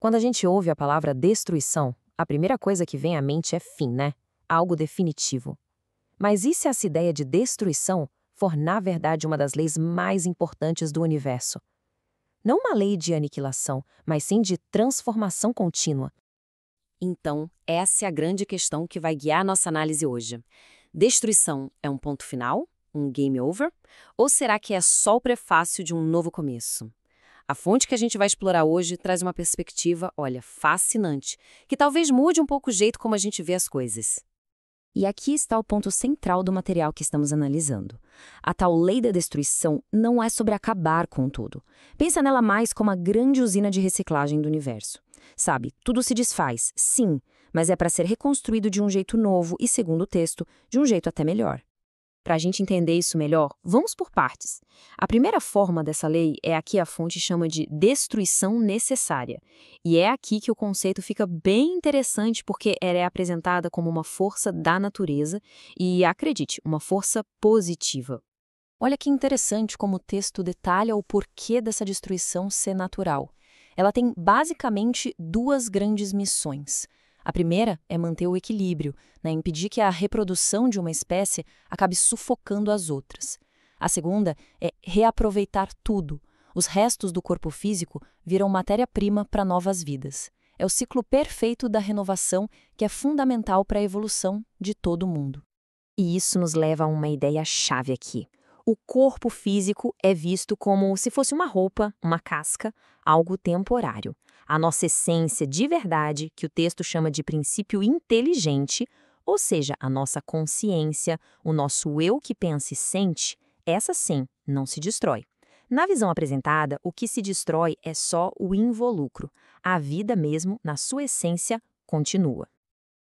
Quando a gente ouve a palavra destruição, a primeira coisa que vem à mente é fim, né? Algo definitivo. Mas e se essa ideia de destruição for, na verdade, uma das leis mais importantes do universo? Não uma lei de aniquilação, mas sim de transformação contínua. Então, essa é a grande questão que vai guiar nossa análise hoje. Destruição é um ponto final? Um game over? Ou será que é só o prefácio de um novo começo? A fonte que a gente vai explorar hoje traz uma perspectiva, olha, fascinante, que talvez mude um pouco o jeito como a gente vê as coisas. E aqui está o ponto central do material que estamos analisando. A tal lei da destruição não é sobre acabar com tudo. Pensa nela mais como a grande usina de reciclagem do universo. Sabe, tudo se desfaz, sim, mas é para ser reconstruído de um jeito novo e, segundo o texto, de um jeito até melhor. Para a gente entender isso melhor, vamos por partes. A primeira forma dessa lei é a que a fonte chama de destruição necessária. E é aqui que o conceito fica bem interessante porque ela é apresentada como uma força da natureza e, acredite, uma força positiva. Olha que interessante como o texto detalha o porquê dessa destruição ser natural. Ela tem basicamente duas grandes missões. A primeira é manter o equilíbrio, né, impedir que a reprodução de uma espécie acabe sufocando as outras. A segunda é reaproveitar tudo. Os restos do corpo físico viram matéria-prima para novas vidas. É o ciclo perfeito da renovação que é fundamental para a evolução de todo mundo. E isso nos leva a uma ideia-chave aqui. O corpo físico é visto como se fosse uma roupa, uma casca, algo temporário. A nossa essência de verdade, que o texto chama de princípio inteligente, ou seja, a nossa consciência, o nosso eu que pensa e sente, essa sim não se destrói. Na visão apresentada, o que se destrói é só o involucro. A vida mesmo, na sua essência, continua.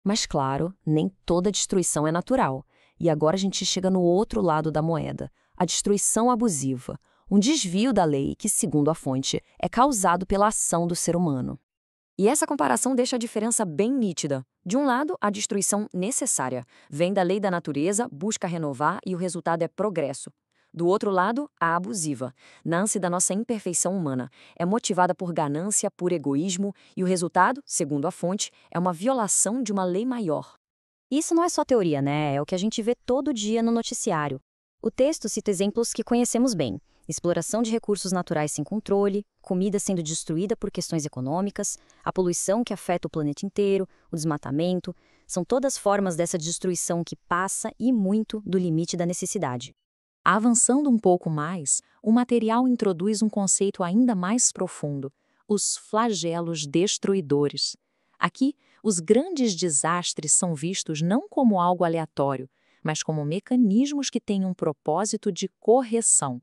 Mas claro, nem toda destruição é natural. E agora a gente chega no outro lado da moeda, a destruição abusiva, um desvio da lei que, segundo a fonte, é causado pela ação do ser humano. E essa comparação deixa a diferença bem nítida. De um lado, a destruição necessária. Vem da lei da natureza, busca renovar e o resultado é progresso. Do outro lado, a abusiva. Nasce da nossa imperfeição humana. É motivada por ganância, por egoísmo e o resultado, segundo a fonte, é uma violação de uma lei maior. Isso não é só teoria, né? É o que a gente vê todo dia no noticiário. O texto cita exemplos que conhecemos bem. Exploração de recursos naturais sem controle, comida sendo destruída por questões econômicas, a poluição que afeta o planeta inteiro, o desmatamento, são todas formas dessa destruição que passa e muito do limite da necessidade. Avançando um pouco mais, o material introduz um conceito ainda mais profundo, os flagelos destruidores. Aqui, os grandes desastres são vistos não como algo aleatório, mas como mecanismos que têm um propósito de correção.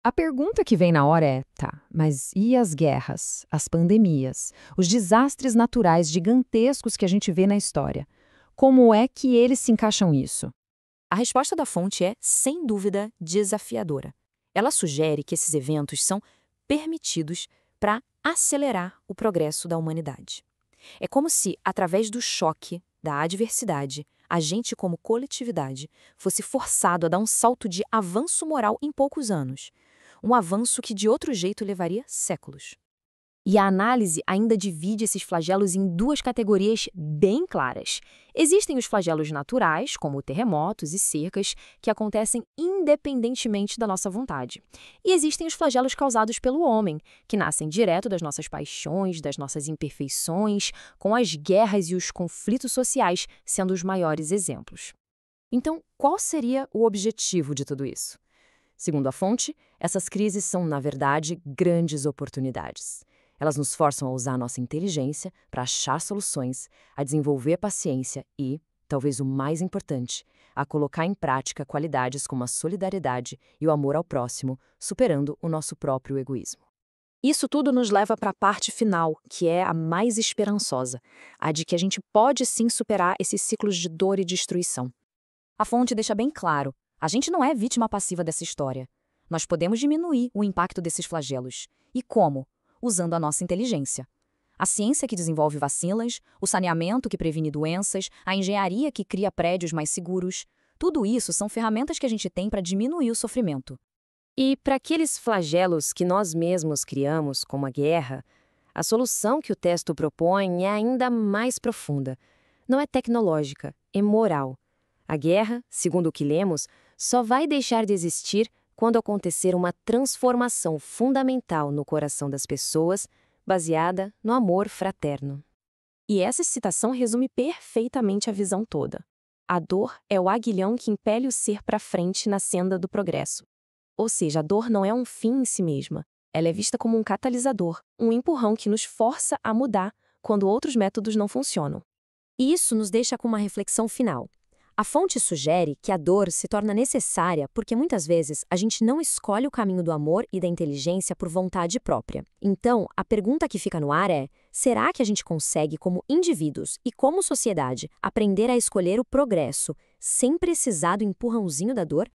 A pergunta que vem na hora é, tá, mas e as guerras, as pandemias, os desastres naturais gigantescos que a gente vê na história? Como é que eles se encaixam nisso? A resposta da fonte é, sem dúvida, desafiadora. Ela sugere que esses eventos são permitidos para acelerar o progresso da humanidade. É como se, através do choque, da adversidade, a gente, como coletividade, fosse forçado a dar um salto de avanço moral em poucos anos. Um avanço que, de outro jeito, levaria séculos. E a análise ainda divide esses flagelos em duas categorias bem claras. Existem os flagelos naturais, como terremotos e secas, que acontecem independentemente da nossa vontade. E existem os flagelos causados pelo homem, que nascem direto das nossas paixões, das nossas imperfeições, com as guerras e os conflitos sociais sendo os maiores exemplos. Então, qual seria o objetivo de tudo isso? Segundo a fonte, essas crises são, na verdade, grandes oportunidades. Elas nos forçam a usar nossa inteligência para achar soluções, a desenvolver paciência e, talvez o mais importante, a colocar em prática qualidades como a solidariedade e o amor ao próximo, superando o nosso próprio egoísmo. Isso tudo nos leva para a parte final, que é a mais esperançosa, a de que a gente pode sim superar esses ciclos de dor e destruição. A fonte deixa bem claro, a gente não é vítima passiva dessa história. Nós podemos diminuir o impacto desses flagelos. E como? Usando a nossa inteligência. A ciência que desenvolve vacinas, o saneamento que previne doenças, a engenharia que cria prédios mais seguros, tudo isso são ferramentas que a gente tem para diminuir o sofrimento. E para aqueles flagelos que nós mesmos criamos, como a guerra, A solução que o texto propõe é ainda mais profunda. Não é tecnológica, é moral. A guerra, segundo o que lemos, só vai deixar de existir quando acontecer uma transformação fundamental no coração das pessoas, baseada no amor fraterno. E essa citação resume perfeitamente a visão toda. A dor é o aguilhão que impele o ser para frente na senda do progresso. Ou seja, a dor não é um fim em si mesma. Ela é vista como um catalisador, um empurrão que nos força a mudar quando outros métodos não funcionam. E isso nos deixa com uma reflexão final. A fonte sugere que a dor se torna necessária porque muitas vezes a gente não escolhe o caminho do amor e da inteligência por vontade própria. Então, a pergunta que fica no ar é: será que a gente consegue, como indivíduos e como sociedade, aprender a escolher o progresso sem precisar do empurrãozinho da dor?